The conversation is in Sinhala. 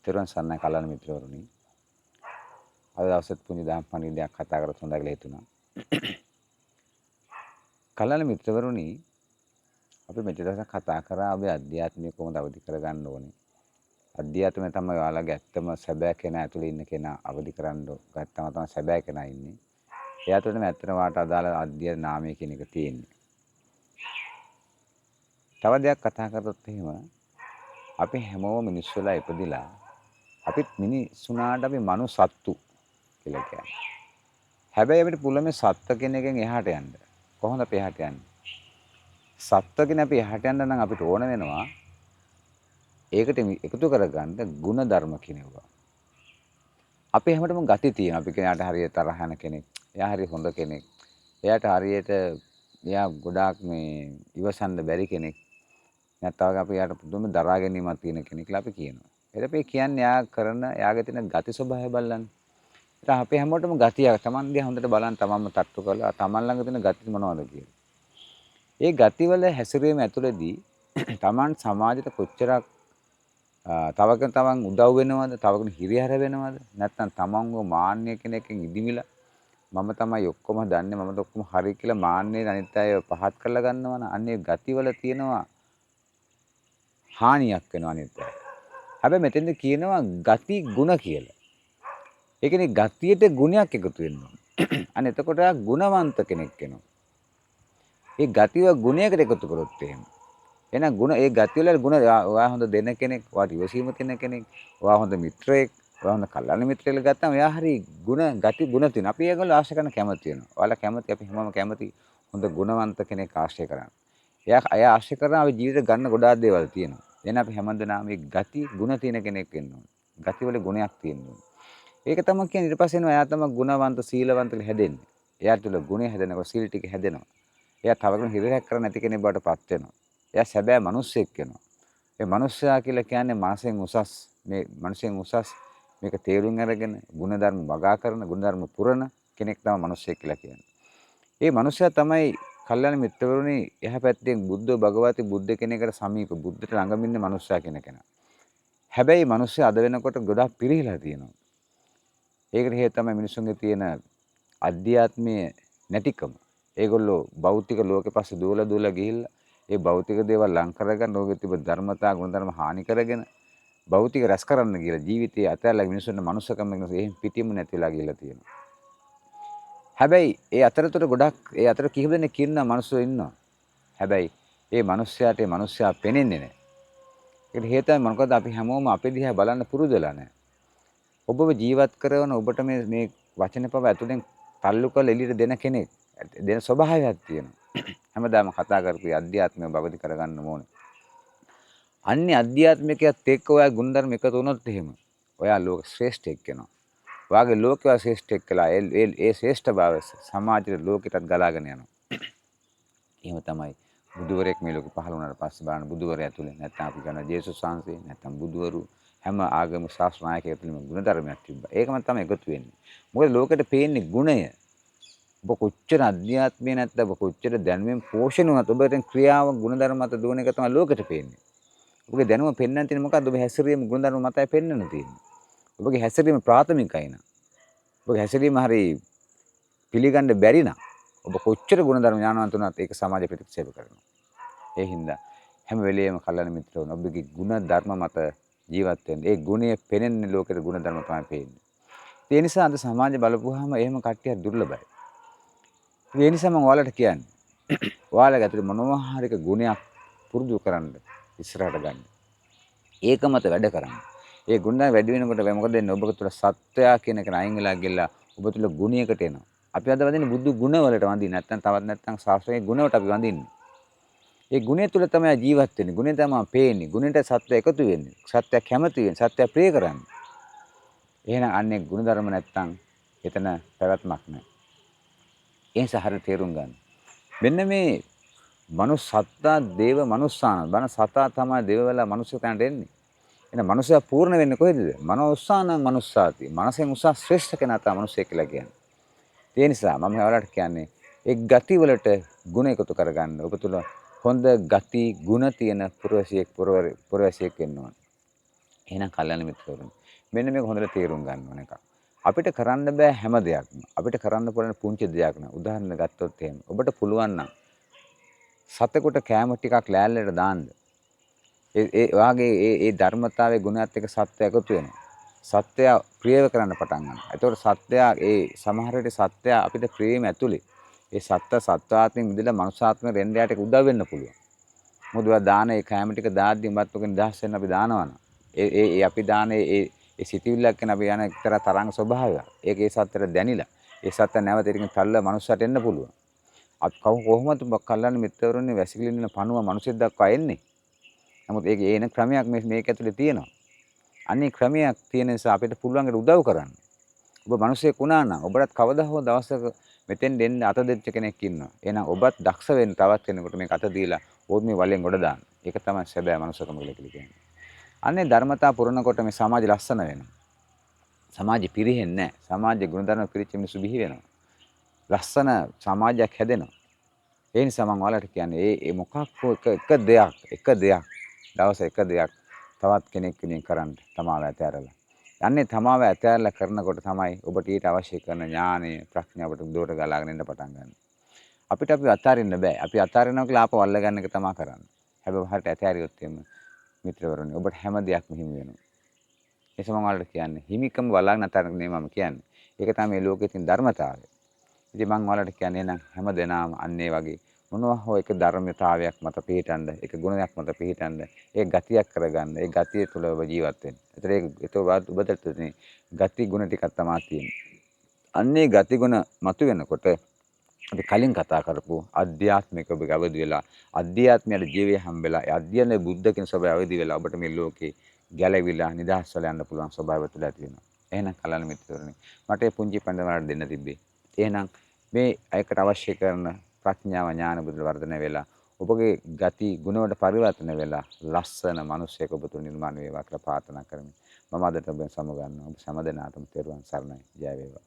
තෙරුවන් සරණයි කල්‍යාණ මිත්‍රවරුනි. අද දවසෙත් පුංචි දහම් පණිවිඩයක් කතා කරත් හොඳයි කියලා හිතුණා. කල්‍යාණ මිත්‍රවරුනි, අපි මෙච්චර දවසක් කතා කරා අපි අධ්‍යාත්මික කොහොමද අවදි කරගන්න ඕනේ. අධ්‍යාත්මය තමයි ඔයාලගේ ඇත්තම සැබෑ කෙනා ඇතුලේ ඉන්න කෙනා අවදි කරන්න ගත්තම තමයි සැබෑ කෙනා ඉන්නේ. එයා තුළම ඇත්තට වාට අදාළ අධ්‍යාත්ම නාමය කියන එක තියෙන්නේ. තව දෙයක් කතා කරොත් එහෙම අපි හැමෝම මිනිස්සු වෙලා ඉපදිලා අපිත් මිනිස්සුනාට අපි මනුසත්තු කියලා කියන්නේ. හැබැයි අපිට පුළුවන් මේ සත්ත්ව කෙනෙක්ගෙන් එහාට යන්න. කොහොමද අපි එහාට යන්නේ? සත්ත්ව කෙනෙක් අපි එහාට යන්න නම් අපිට ඕන වෙනවා ඒකට එකතු කරගන්න ಗುಣ ධර්ම කියනවා. අපි හැමෝටම ගති තියෙනවා. අපි කෙනාට හරියට තරහ යන කෙනෙක්. එයා හරිය හොඳ කෙනෙක්. එයාට හරියට එයා ගොඩාක් මේ ඉවසන්න බැරි කෙනෙක්. නැත්නම් අපි යාට පුදුම දරා ගැනීමක් තියෙන කෙනෙක් කියලා අපි කියනවා. ඊට පස්සේ කියන්නේ යා කරන යාගේ තියෙන ගති ස්වභාවය බලන්න. ඉතින් අපි හැමෝටම ගතියක් තමන්ගේ හොඳට බලන්න තමන්ම තට්ටු කරලා තමන් ළඟ තියෙන ගති මොනවද කියලා. ඒ ගතිවල හැසිරීම ඇතුළතදී තමන් සමාජයට කොච්චරක් තවකන් උදව් වෙනවද, තවකන් හිරිහැර වෙනවද, නැත්නම් තමන්ව මාන්නය කෙනෙක්ගෙන් ඉදිමිලා මම තමයි ඔක්කොම දන්නේ මම ඔක්කොම හරි කියලා මාන්නේ අනිත් අය පහත් කරලා ගන්නවා නම් අන්නේ ගතිවල තියෙනවා හානියක් වෙනවා අනිත් අය. හැබැයි මෙතෙන්ද කියනවා ගති ගුණ කියලා. ඒ කියන්නේ ගතියට ගුණයක් එකතු වෙනවා. අන්න එතකොට ගුණවන්ත කෙනෙක් වෙනවා. ඒ ගතිය ගුණයකට එකතු කරොත් එහෙම. එහෙනම් ගුණ ඒ ගතිය වල ගුණ ඔයා හොඳ දෙන කෙනෙක්, ඔයාට ඉවසීම තියෙන කෙනෙක්, ඔයා හොඳ මිත්‍රයෙක්, ඔයා හොඳ කල්යාණ මිත්‍රයෙක් ගත්තාම එයා හරි ගුණ ගති ගුණ තියෙනවා. අපි ඒගොල්ලෝ ආශ්‍රය කරන කැමති වෙනවා. ඔයාලා කැමති අපි හැමෝම කැමති හොඳ ගුණවන්ත කෙනෙක් ආශ්‍රය කරන්න. එයා ආශ්‍රය කරන අපි ජීවිතේ ගන්න ගොඩාක් දේවල් තියෙනවා. එහෙනම් අපි හැමදෙනාම මේ ගති ගුණ තියෙන කෙනෙක් වෙන්න ඕනේ. ගති වල ගුණයක් තියෙන්න ඕනේ. ඒක තමයි කියන්නේ ඊට පස්සේ එනවා එයා තමයි ගුණවන්ත සීලවන්ත කියලා හැදෙන්නේ. එයා තුළ ගුණය හැදෙනකොට සීල ටික හැදෙනවා. එයා තව කෙනෙක් හිරයක් කරන්නේ නැති කෙනෙක් බවට පත් වෙනවා. එයා සැබෑ මිනිස්සෙක් වෙනවා. ඒ මිනිස්සයා කියලා කියන්නේ මාසෙන් උසස් මේ මිනිසෙන් උසස් මේක තේරුම් අරගෙන ගුණධර්ම වගා කරන ගුණධර්ම පුරන කෙනෙක් තමයි මිනිස්සෙක් කියලා කියන්නේ. ඒ මිනිස්සයා තමයි කල්යාණ මිත්‍රවරුනි එහා පැත්තෙන් බුද්ධ භගවති බුද්ධ කෙනෙකුට සමීප බුද්ධට ළඟම ඉන්න මිනිස්සයා කියන කෙනා. හැබැයි මිනිස්සයා අද වෙනකොට ගොඩාක් පිරිහිලා තියෙනවා. ඒකට හේතුව තමයි මිනිස්සුන්ගේ තියෙන අධ්‍යාත්මීය නැතිකම. ඒගොල්ලෝ භෞතික ලෝකෙ පස්සේ දුවලා ගිහිල්ලා ඒ භෞතික දේවල් ලං කරගන්න ඕකේ තිබෙන ධර්මතා ගුණධර්ම හානි කරගෙන භෞතික රැස් කරන්න කියලා ජීවිතයේ අතහැරලා මිනිස්සුන්ට මනුස්සකම කියන එහෙම පිටින්ම නැතිලා ගිහිල්ලා තියෙනවා. හැබැයි ඒ අතරතුර ගොඩක් ඒ අතර කිහිප දෙනෙක් ඉන්න මිනිස්සු ඉන්නවා. හැබැයි ඒ මිනිස්සයා පෙනෙන්නේ නැහැ. ඒකට හේතුව මොකද අපි හැමෝම අපේ දිහා බලන්න පුරුදු වෙලා නැහැ. ඔබව ජීවත් කරන ඔබට මේ වචන පව ඇතුලෙන් තල්ලු කරලා එළියට දෙන කෙනෙක් දෙන ස්වභාවයක් තියෙනවා. හැමදාම කතා කරපු අධ්‍යාත්මය බවදි කරගන්න ඕනේ. අන්නේ අධ්‍යාත්මිකයත් එක්ක ඔයා ගුණධර්ම එකතු වුණොත් එහෙම ඔයා ලෝක ශ්‍රේෂ්ඨයෙක් වෙනවා. ඔයාගේ ලෝකයා ශ්‍රේෂ්ඨයෙක් කළා ඒ ශ්‍රේෂ්ඨ භාවය සමාජයේ ලෝකෙටත් ගලාගෙන යනවා. එහෙම තමයි බුදුවරයෙක් මේ ලෝකෙ පහළ වුණාට පස්සේ බලන්න බුදුවරයා තුල නැත්නම් අපි කරන ජේසුස් වහන්සේ නැත්නම් බුදුවරු හැම ආගම ශාස්ත්‍ර නායකයෙක් තුළම ගුණධර්මයක් තිබ්බා. ඒකම තමයි එකතු වෙන්නේ. මොකද ලෝකෙට පේන්නේ ගුණය. ඔබ කොච්චර අධ්‍යාත්මය නැත්නම් ඔබ කොච්චර දැනුමෙන් පෝෂණය වුණත් ඔබෙන් ක්‍රියාව ගුණධර්ම මත දුවන එක තමයි ලෝකෙට පේන්නේ. ඔබගේ දැනුම පෙන්වන්න තියෙන්නේ මොකද්ද? ඔබ හැසිරීම ගුණධර්ම මතයි පෙන්වන්න තියෙන්නේ. ඔබගේ හැසිරීම ප්‍රාථමිකයි නා. ඔබගේ හැසිරීම හරි පිළිගන්න බැරි නම් ඔබ කොච්චර ගුණධර්ම ඥානවන්ත වුණත් ඒක සමාජ ප්‍රතික්ෂේප කරනවා. ඒ හින්දා හැම වෙලෙම කල්‍යාණ මිත්‍රවරුන් ඔබගේ ගුණධර්ම මත ජීවත් වෙන්න. ඒ ගුණය පෙනෙන්නේ ලෝකෙට ගුණධර්ම තමයි පේන්නේ. ඒ නිසා අද සමාජය බලපුවාම එහෙම කට්ටියක් දුර්ලභයි. ඒ නිසා මම ඔයාලට කියන්නේ ඔයාලගේ ඇතුලේ මොනවා හරි ගුණයක් පුරුදු කරන්න ඉස්සරහට ගන්න. ඒක මත වැඩ කරන්න. ඒ ගුණය වැඩි වෙනකොට මොකද වෙන්නේ? ඔබ තුළ සත්වයා කියන එක අයින් වෙලා ගිහලා ඔබ තුළ ගුණයකට එනවා. අපි අද වදින්නේ බුදු ගුණ වලට වඳින්න. නැත්නම් තවත් නැත්නම් ශාස්ත්‍රයේ ගුණ වලට අපි වඳින්නේ. ඒ ගුණය තුළ තමයි ජීවත් වෙන්නේ. ගුණය තමයි පේන්නේ. ගුණයට සත්‍ය එකතු වෙන්නේ. සත්‍ය කැමති වෙන්නේ. සත්‍ය ප්‍රිය කරන්නේ. එහෙනම් අන්නේ ගුණධර්ම නැත්නම් එතන පැවැත්මක් නැහැ. ඒ නිසා හරියට තේරුම් ගන්න. මෙන්න මේ මනුස්සත්තා දේව මනුස්සාන. බණ සතා තමයි දේව වෙලා මනුස්ස තැනට එන්නේ. එහෙනම් මනුස්සයා පූර්ණ වෙන්නේ කොහෙද? මනෝස්සානං මනුස්සාති. මනසෙන් උසස් ශ්‍රේෂ්ඨ කෙනා තමයි මනුස්සය කියලා කියන්නේ. ඒ නිසා මම ඔයාලට කියන්නේ ඒ ගති වලට ගුණ එකතු කරගන්න. ඔබ තුල හොඳ ගති ගුණ තියෙන පුරවැසියෙක් වෙන්න ඕන. එහෙනම් කල්‍යාණ මිත්‍රවරුනි මෙන්න මේක හොඳට තේරුම් ගන්න ඕන එකක්. අපිට කරන්න බෑ හැම දෙයක්ම. අපිට කරන්න පුළුවන් පුංචි දෙයක් න ะ. උදාහරණ ගත්තොත් එහෙම ඔබට පුළුවන් නම් සතෙකුට කෑම ටිකක් ලෑල්ලට දාන්න. ඒ වාගේ ඒ ධර්මතාවයේ ගුණයත් එක්ක සත්‍ය එකතු වෙනවා. සත්‍යය ප්‍රියව කරන්න පටන් ගන්නවා. එතකොට සත්‍යය ඒ සමහර විට සත්‍යය අපිට ප්‍රේම ඇතුලේ ඒ සත්වාත්මෙන් මිදලා මනුෂ්‍යාත්මෙ රෙන්න යට උදව් වෙන්න පුළුවන්. මොකද ඔයා දාන ඒ කෑම ටික දාද්දි උඹත් ඔක නිදහස් වෙන්න අපි දානවනම් ඒ අපි දාන ඒ සිටිවිල්ලක් කියන අපි යන එක්තරා තරංග ස්වභාවයක්. ඒක ඒ සත්‍යෙට දැනිලා ඒ සත්‍ය නැවත ඉතින් තල්ල මනුස්සයට එන්න පුළුවන්. අපි කොහොමද කල්ලාන මිත්‍රවරුන්ගේ වැසිකිළින පණුව මනුස්සයෙක් දක්වා එන්නේ. නමුත් ඒක ඒන ක්‍රමයක් මේක ඇතුලේ තියෙනවා. අනේ ක්‍රමයක් තියෙන නිසා අපිට පුළුවන් උදව් කරන්න. ඔබ මිනිසෙක් වුණා නම් ඔබට කවදා හෝ දවසක මෙතෙන් දෙන්න අත දෙච්ච කෙනෙක් ඉන්නවා. එහෙනම් ඔබත් දක්ෂ වෙන්න තවත් කෙනෙකුට මේක අත දීලා ඕත් මේ වලෙන් ගොඩ දාන්න. ඒක තමයි සැබෑ මනුස්සකම කියලා කියන්නේ. අනේ ධර්මතා පුරනකොට මේ සමාජ ලස්සන වෙනවා. සමාජෙ පිරෙන්නේ නැහැ. සමාජයේ ගුණධර්ම පිරිච්ච මිනිස්සු බිහි වෙනවා. ලස්සන සමාජයක් හැදෙනවා. ඒ නිසා මම ඔයාලට කියන්නේ ඒ මොකක් හෝ එක දෙයක් දවස් එක දෙයක් තවත් කෙනෙක් වෙනින් කරන්න තමාව ඇතෑරලා. යන්නේ තමාව ඇතෑරලා කරනකොට තමයි ඔබට ඊට අවශ්‍ය කරන ඥානය ප්‍රඥාවට උදේට ගලාගෙන එන්න පටන් ගන්න. අපිට අපි අතාරින්න බෑ. අපි අතාරිනවා කියලා ආපහු අල්ල ගන්න එක තමයි කරන්නේ. හැබැයි හරියට ඇතෑරියොත් එimhe මිත්‍රවරුනි ඔබට හැම දෙයක්ම හිමි වෙනවා. ඒ සමන් වලට කියන්නේ හිමිකම බලාගෙන අතාරින්න නෙමෙයි මම කියන්නේ. ඒක තමයි මේ ලෝකයේ තියෙන ධර්මතාවය. ඉතින් මම ඔයාලට කියන්නේ එහෙනම් හැම දෙනාම අන්න ඒ වගේ මොනවා හෝ එක ධර්මතාවයක් මත පිහිටන්න, එක ගුණයක් මත පිහිටන්න, ඒ ගතියක් කරගන්න, ඒ ගතිය තුළ ඔබ ජීවත් වෙන්න. ඒතර ඔබට තියෙන ගති ගුණ ටිකක් තමයි තියෙන්නේ. අන්නේ ගති ගුණ මතුවෙනකොට අපි කලින් කතා කරපු අධ්‍යාත්මික ඔබ අවදි වෙලා අධ්‍යාත්මයට ජීවේ හම්බෙලා ඒ අධ්‍යයන බුද්ධ කියන ස්වභාවය අවදි වෙලා ඔබට මේ ලෝකේ ගැලවිලා නිදහස් වෙලා යන්න පුළුවන් ස්වභාවය තුළ ඇති වෙනවා. එහෙනම් කලන මිත්‍රවරුනි මට මේ පුංචි පඬවලට දෙන්න තිබ්බේ. එහෙනම් මේ අයකට අවශ්‍ය කරන ප්‍රඥාව ඥාන බුද්ධ වර්ධනය වෙලා ඔබගේ ගති ගුණ වලට පරිවර්තන වෙලා ලස්සන මිනිසෙක් ඔබ තුළ නිර්මාණය වේවා කියලා ප්‍රාර්ථනා කරමි. මම අදට ඔබෙන් සමගන්නවා. ඔබ සෑම දිනාටම තෙරුවන් සරණයි. ජය වේවා.